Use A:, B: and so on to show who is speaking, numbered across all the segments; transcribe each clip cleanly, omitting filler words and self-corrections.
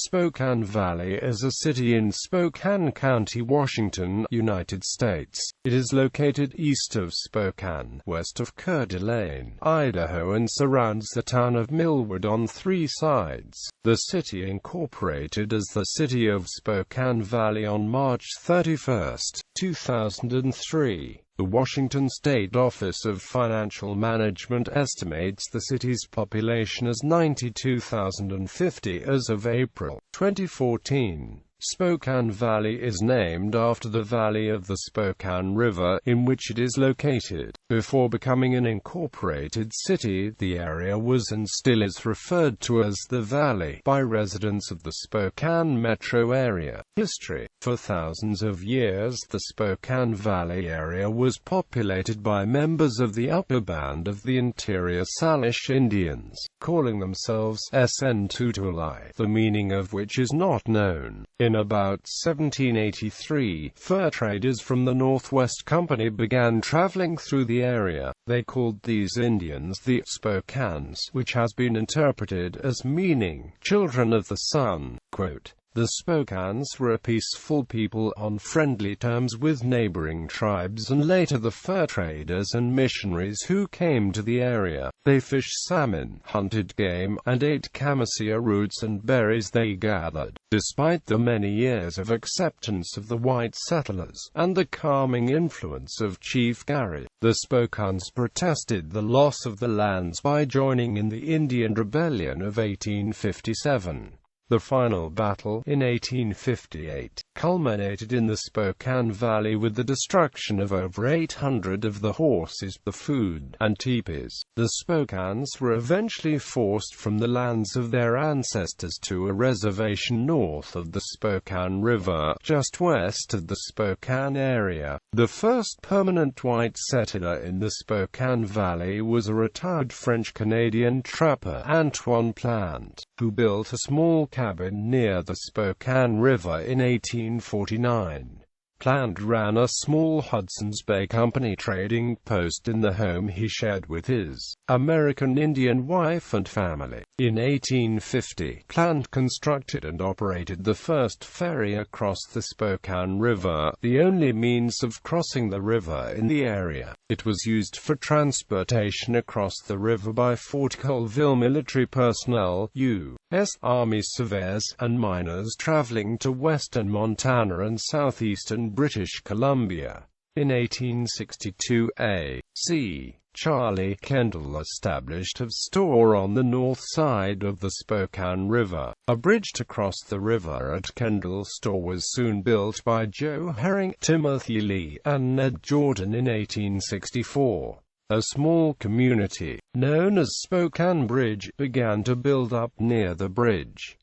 A: Spokane Valley is a city in Spokane County, Washington, United States. It is located east of Spokane, west of Coeur, Idaho, and surrounds the town of Millwood on three sides. The city incorporated as the City of Spokane Valley on March 31, 2003. The Washington State Office of Financial Management estimates the city's population as 92,050 as of April 2014. Spokane Valley is named after the valley of the Spokane River, in which it is located. Before becoming an incorporated city, the area was and still is referred to as the Valley by residents of the Spokane metro area. History. For thousands of years, the Spokane Valley area was populated by members of the upper band of the interior Salish Indians, calling themselves States.It, the meaning of which is not known. In about 1783, fur traders from the Northwest Company began traveling through the area. They called these Indians the Spokanes, which has been interpreted as meaning children of the sun. Quote, "The Spokanes were a peaceful people on friendly terms with neighboring tribes and later the fur traders and missionaries who came to the area. They fished salmon, hunted game, and ate camassia roots and berries they gathered." Despite the many years of acceptance of the white settlers, and the calming influence of Chief Garry, the Spokanes protested the loss of the lands by joining in the Indian Rebellion of 1857. The final battle, in 1858, culminated in the Spokane Valley with the destruction of over 800 of the horses, the food, and teepees. The Spokanes were eventually forced from the lands of their ancestors to a reservation north of the Spokane River, just west of the Spokane area. The first permanent white settler in the Spokane Valley was a retired French-Canadian trapper, Antoine Plant, who built a small cabin near the Spokane River in 1849. Plant ran a small Hudson's Bay Company trading post in the home he shared with his American Indian wife and family. In 1850, Plant constructed and operated the first ferry across the Spokane River, the only means of crossing the river in the area. It was used for transportation across the river by Fort Colville military personnel, U.S. Army surveyors, and miners traveling to western Montana and southeastern British Columbia. In 1862, A.C. Charlie Kendall established a store on the north side of the Spokane River. A bridge to cross the river at Kendall's store was soon built by Joe Herring, Timothy Lee, and Ned Jordan in 1864. A small community, known as Spokane Bridge, began to build up near the bridge.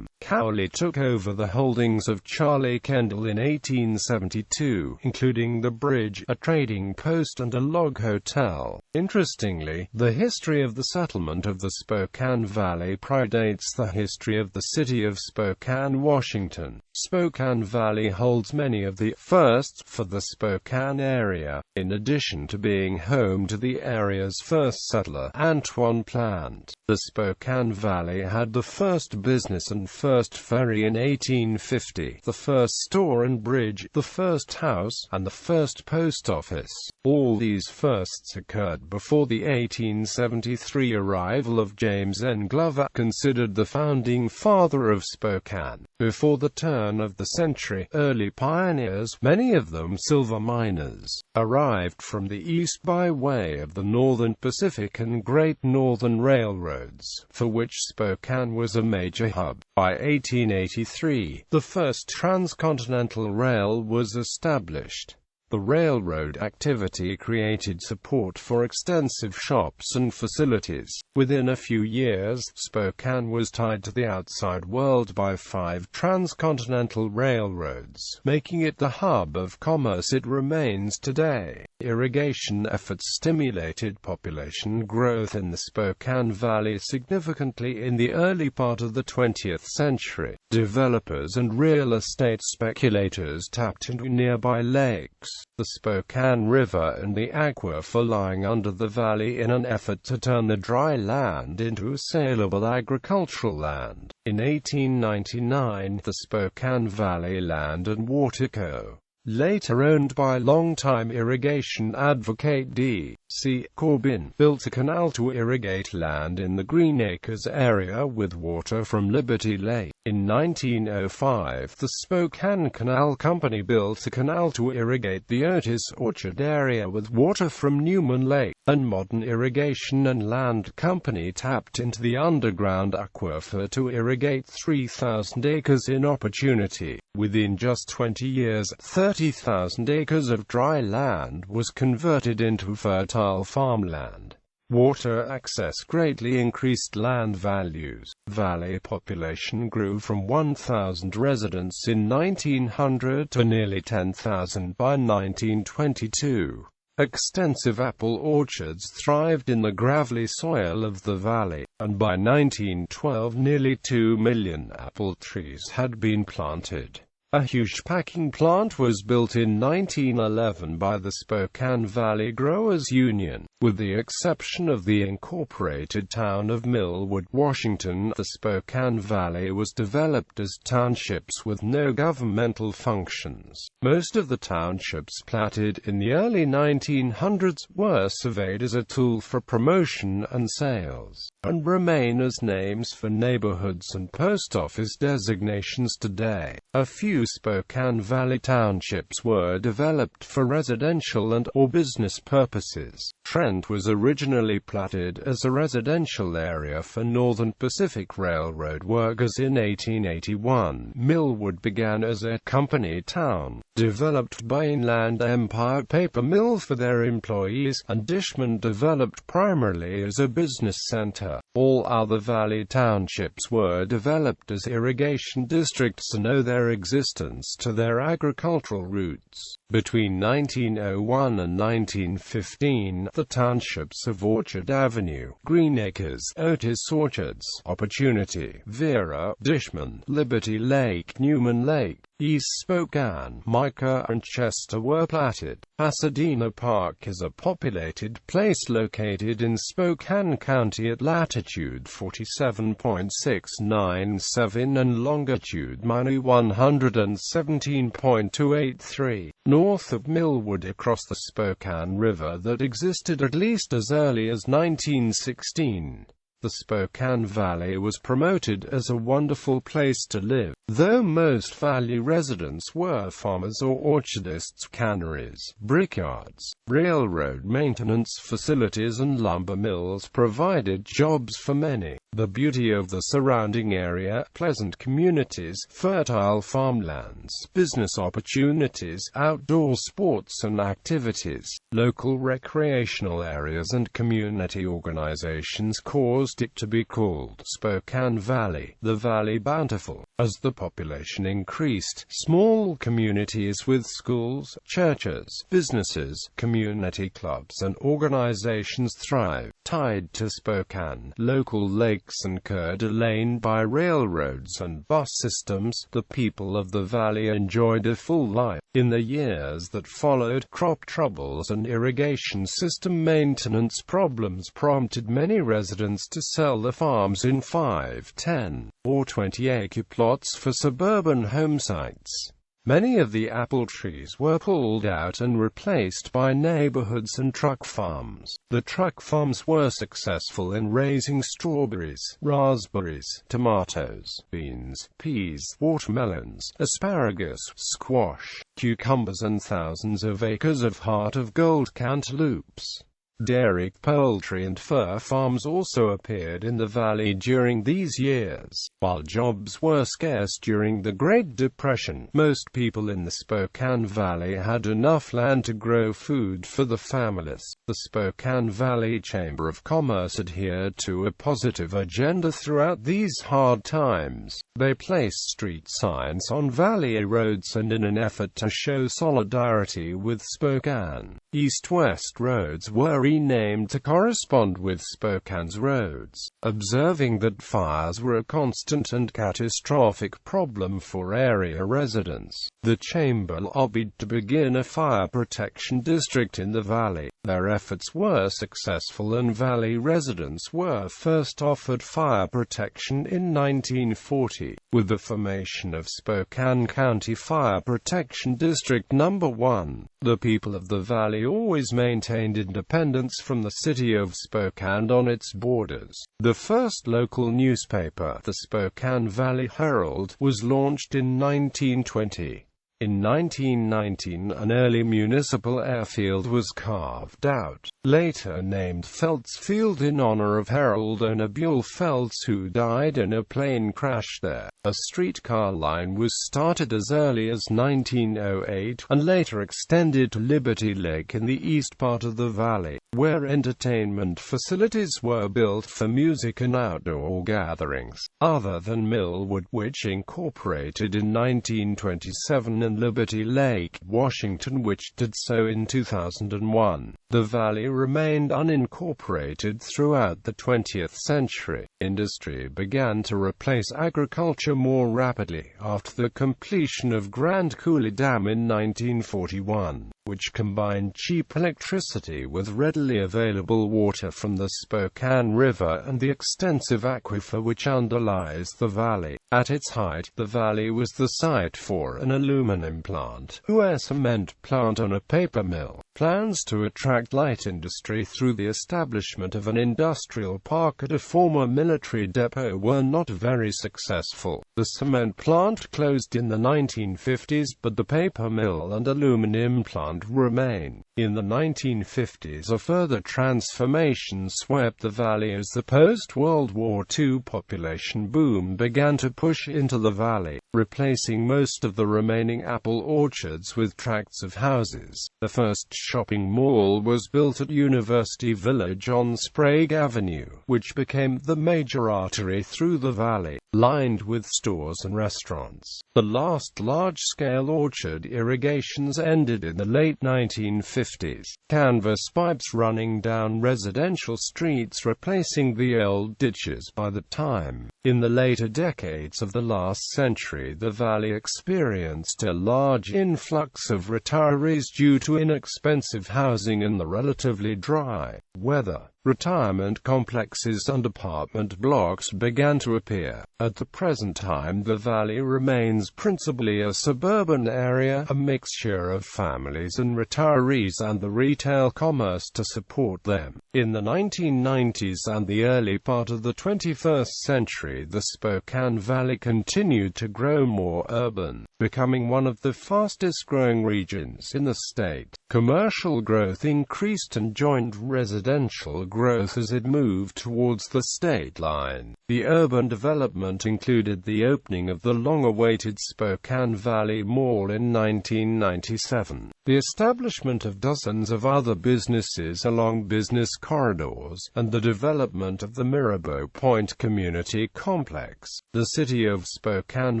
A: Cowley took over the holdings of Charlie Kendall in 1872, including the bridge, a trading post and a log hotel. Interestingly, the history of the settlement of the Spokane Valley predates the history of the city of Spokane, Washington. Spokane Valley holds many of the firsts for the Spokane area, in addition to being home to the area's first settler, Antoine Plant. The Spokane Valley had the first business and first ferry in 1850, the first store and bridge, the first house, and the first post office. All these firsts occurred before the 1873 arrival of James N. Glover, considered the founding father of Spokane. Before the turn of the century, early pioneers, many of them silver miners, arrived from the east by way of the Northern Pacific and Great Northern Railroads, for which Spokane was a major hub. By 1883, the first transcontinental rail was established. The railroad activity created support for extensive shops and facilities. Within a few years, Spokane was tied to the outside world by 5 transcontinental railroads, making it the hub of commerce it remains today. Irrigation efforts stimulated population growth in the Spokane Valley significantly in the early part of the 20th century. Developers and real estate speculators tapped into nearby lakes, the Spokane River and the aquifer lying under the valley in an effort to turn the dry land into saleable agricultural land. In 1899, the Spokane Valley Land and Water Co., later owned by longtime irrigation advocate D.C. Corbin, built a canal to irrigate land in the Green Acres area with water from Liberty Lake. In 1905, the Spokane Canal Company built a canal to irrigate the Otis Orchard area with water from Newman Lake. A modern irrigation and land company tapped into the underground aquifer to irrigate 3,000 acres in Opportunity. Within just 20 years, 30,000 acres of dry land was converted into fertile farmland. Water access greatly increased land values. Valley population grew from 1,000 residents in 1900 to nearly 10,000 by 1922. Extensive apple orchards thrived in the gravelly soil of the valley, and by 1912 nearly 2 million apple trees had been planted. A huge packing plant was built in 1911 by the Spokane Valley Growers Union. With the exception of the incorporated town of Millwood, Washington, the Spokane Valley was developed as townships with no governmental functions. Most of the townships platted in the early 1900s were surveyed as a tool for promotion and sales, and remain as names for neighborhoods and post office designations today. A few Spokane Valley townships were developed for residential and/or business purposes. Trent was originally platted as a residential area for Northern Pacific Railroad workers in 1881. Millwood began as a company town, developed by Inland Empire Paper Mill for their employees, and Dishman developed primarily as a business center. All other valley townships were developed as irrigation districts and owe their existence to their agricultural roots. Between 1901 and 1915, the townships of Orchard Avenue, Green Acres, Otis Orchards, Opportunity, Vera, Dishman, Liberty Lake, Newman Lake, East Spokane, Micah, and Chester were platted. Pasadena Park is a populated place located in Spokane County at latitude 47.697 and longitude -117.283, north of Millwood across the Spokane River that existed at least as early as 1916. The Spokane Valley was promoted as a wonderful place to live, though most valley residents were farmers or orchardists. Canneries, brickyards, railroad maintenance facilities and lumber mills provided jobs for many. The beauty of the surrounding area, pleasant communities, fertile farmlands, business opportunities, outdoor sports and activities, local recreational areas and community organizations caused it to be called Spokane Valley, the Valley Bountiful. As the population increased, small communities with schools, churches, businesses, community clubs and organizations thrived. Tied to Spokane, local lakes and Coeur d'Alene by railroads and bus systems, the people of the valley enjoyed a full life. In the years that followed, crop troubles and irrigation system maintenance problems prompted many residents to sell their farms in 5, 10, or 20-acre plots for suburban home sites. Many of the apple trees were pulled out and replaced by neighborhoods and truck farms. The truck farms were successful in raising strawberries, raspberries, tomatoes, beans, peas, watermelons, asparagus, squash, cucumbers and thousands of acres of heart-of-gold cantaloupes. Dairy, poultry and fur farms also appeared in the valley during these years. While jobs were scarce during the Great Depression, most people in the Spokane Valley had enough land to grow food for the families. The Spokane Valley Chamber of Commerce adhered to a positive agenda throughout these hard times. They placed street signs on valley roads and in an effort to show solidarity with Spokane, east-west roads were renamed to correspond with Spokane's roads. Observing that fires were a constant and catastrophic problem for area residents, the chamber lobbied to begin a fire protection district in the valley. Their efforts were successful, and valley residents were first offered fire protection in 1940, with the formation of Spokane County Fire Protection District No. 1. The people of the valley always maintained independence from the city of Spokane on its borders. The first local newspaper, the Spokane Valley Herald, was launched in 1920. In 1919, an early municipal airfield was carved out, later named Felts Field in honor of Herald owner Buell Felts, who died in a plane crash there. A streetcar line was started as early as 1908, and later extended to Liberty Lake in the east part of the valley, where entertainment facilities were built for music and outdoor gatherings. Other than Millwood, which incorporated in 1927, and Liberty Lake, Washington, which did so in 2001, the valley remained unincorporated throughout the 20th century. Industry began to replace agriculture more rapidly after the completion of Grand Coulee Dam in 1941, which combined cheap electricity with readily available water from the Spokane River and the extensive aquifer which underlies the valley. At its height, the valley was the site for an aluminum plant, a cement plant, and a paper mill. Plans to attract light industry through the establishment of an industrial park at a former military depot were not very successful. The cement plant closed in the 1950s, but the paper mill and aluminum plant remain. In the 1950s, a further transformation swept the valley as the post-World War II population boom began to push into the valley, replacing most of the remaining apple orchards with tracts of houses. The first shopping mall was built at University Village on Sprague Avenue, which became the major artery through the valley, lined with stores and restaurants. The last large-scale orchard irrigations ended in the late 1950s. Canvas pipes running down residential streets replacing the old ditches by the time. In the later decades of the last century, the valley experienced a large influx of retirees due to inexpensive housing and the relatively dry weather. Retirement complexes and apartment blocks began to appear. At the present time, the valley remains principally a suburban area, a mixture of families and retirees and the retail commerce to support them. In the 1990s and the early part of the 21st century, the Spokane Valley continued to grow more urban, becoming one of the fastest-growing regions in the state. Commercial growth increased and joined residential growth as it moved towards the state line. The urban development included the opening of the long-awaited Spokane Valley Mall in 1997, the establishment of dozens of other businesses along business corridors, and the development of the Mirabeau Point Community Complex. The City of Spokane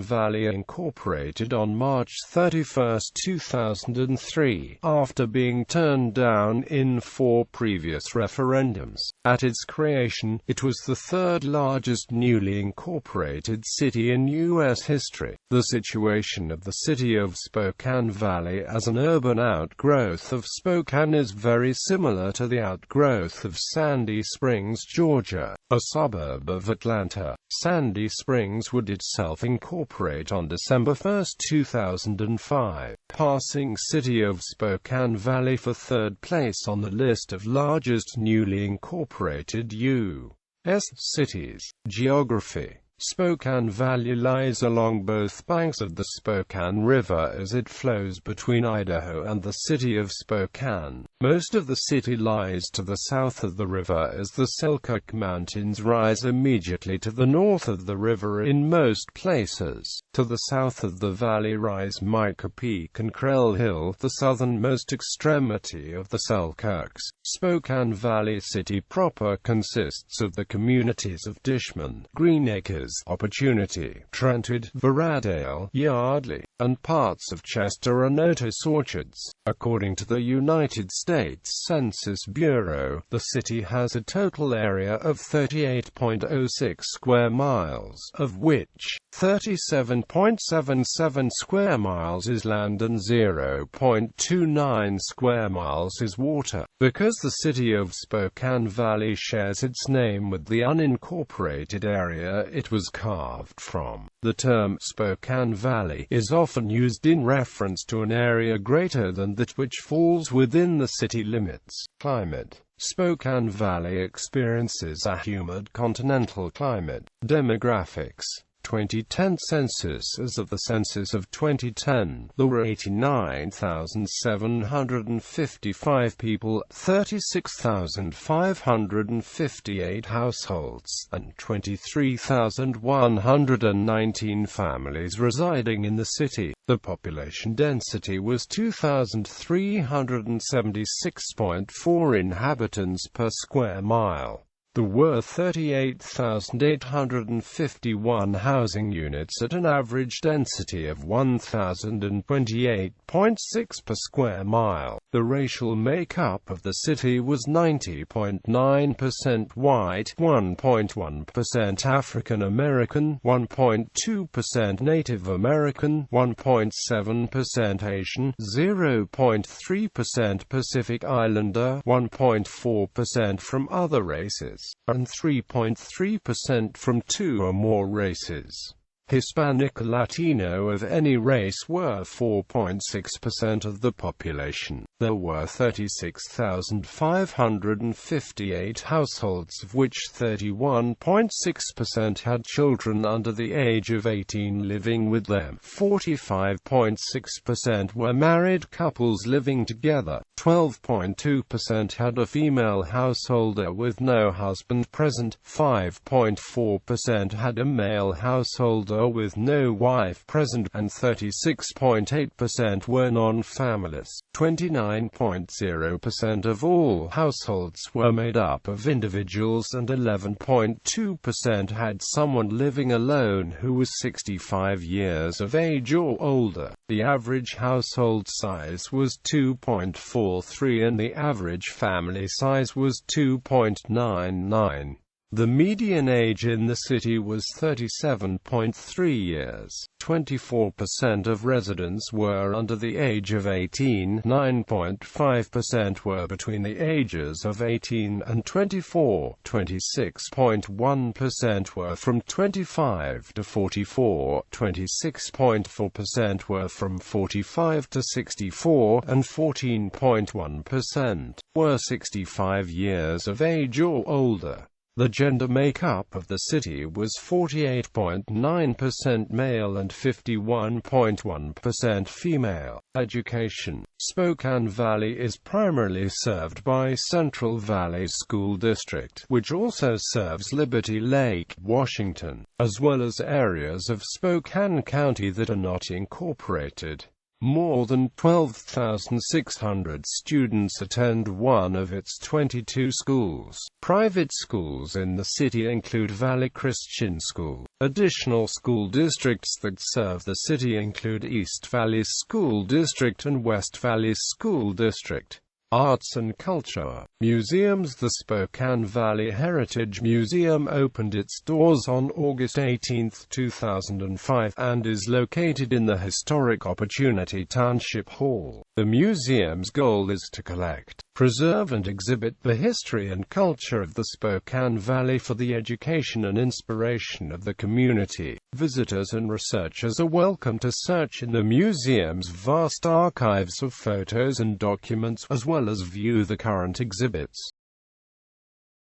A: Valley incorporated on March 31, 2003, after being turned down in 4 previous referendums. At its creation, it was the third largest newly incorporated city in U.S. history. The situation of the City of Spokane Valley as an urban outgrowth of Spokane is very similar to the outgrowth of Sandy Springs, Georgia, a suburb of Atlanta. Sandy Springs would itself incorporate on December 1, 2005, passing City of Spokane Valley for third place on the list of largest newly incorporated U.S. cities. Geography. Spokane Valley lies along both banks of the Spokane River as it flows between Idaho and the city of Spokane. Most of the city lies to the south of the river as the Selkirk Mountains rise immediately to the north of the river in most places. To the south of the valley rise Mica Peak and Krell Hill, the southernmost extremity of the Selkirks. Spokane Valley City proper consists of the communities of Dishman, Green Acres, Roses, Opportunity, Trentwood, Varadale, Yardley, and parts of Chester are notice orchards. According to the United States Census Bureau, the city has a total area of 38.06 square miles, of which 37.77 square miles is land and 0.29 square miles is water. Because the city of Spokane Valley shares its name with the unincorporated area it was carved from, the term Spokane Valley is often used in reference to an area greater than that which falls within the city limits. Climate. Spokane Valley experiences a humid continental climate. Demographics. 2010 census. As of the census of 2010, there were 89,755 people, 36,558 households, and 23,119 families residing in the city. The population density was 2,376.4 inhabitants per square mile. There were 38,851 housing units at an average density of 1,028.6 per square mile. The racial makeup of the city was 90.9% white, 1.1% African American, 1.2% Native American, 1.7% Asian, 0.3% Pacific Islander, 1.4% from other races, and 3.3% from two or more races. Hispanic or Latino of any race were 4.6% of the population. There were 36,558 households, of which 31.6% had children under the age of 18 living with them. 45.6% were married couples living together. 12.2% had a female householder with no husband present. 5.4% had a male householder with no wife present, and 36.8% were non-families. 29.0% of all households were made up of individuals, and 11.2% had someone living alone who was 65 years of age or older. The average household size was 2.43 and the average family size was 2.99. The median age in the city was 37.3 years. 24% of residents were under the age of 18, 9.5% were between the ages of 18 and 24, 26.1% were from 25 to 44, 26.4% were from 45 to 64, and 14.1% were 65 years of age or older. The gender makeup of the city was 48.9% male and 51.1% female. Education. Spokane Valley is primarily served by Central Valley School District, which also serves Liberty Lake, Washington, as well as areas of Spokane County that are not incorporated. More than 12,600 students attend one of its 22 schools. Private schools in the city include Valley Christian School. Additional school districts that serve the city include East Valley School District and West Valley School District. Arts and culture. Museums. The Spokane Valley Heritage Museum opened its doors on August 18, 2005, and is located in the historic Opportunity Township Hall. The museum's goal is to collect, preserve and exhibit the history and culture of the Spokane Valley for the education and inspiration of the community. Visitors and researchers are welcome to search in the museum's vast archives of photos and documents, as well as view the current exhibits.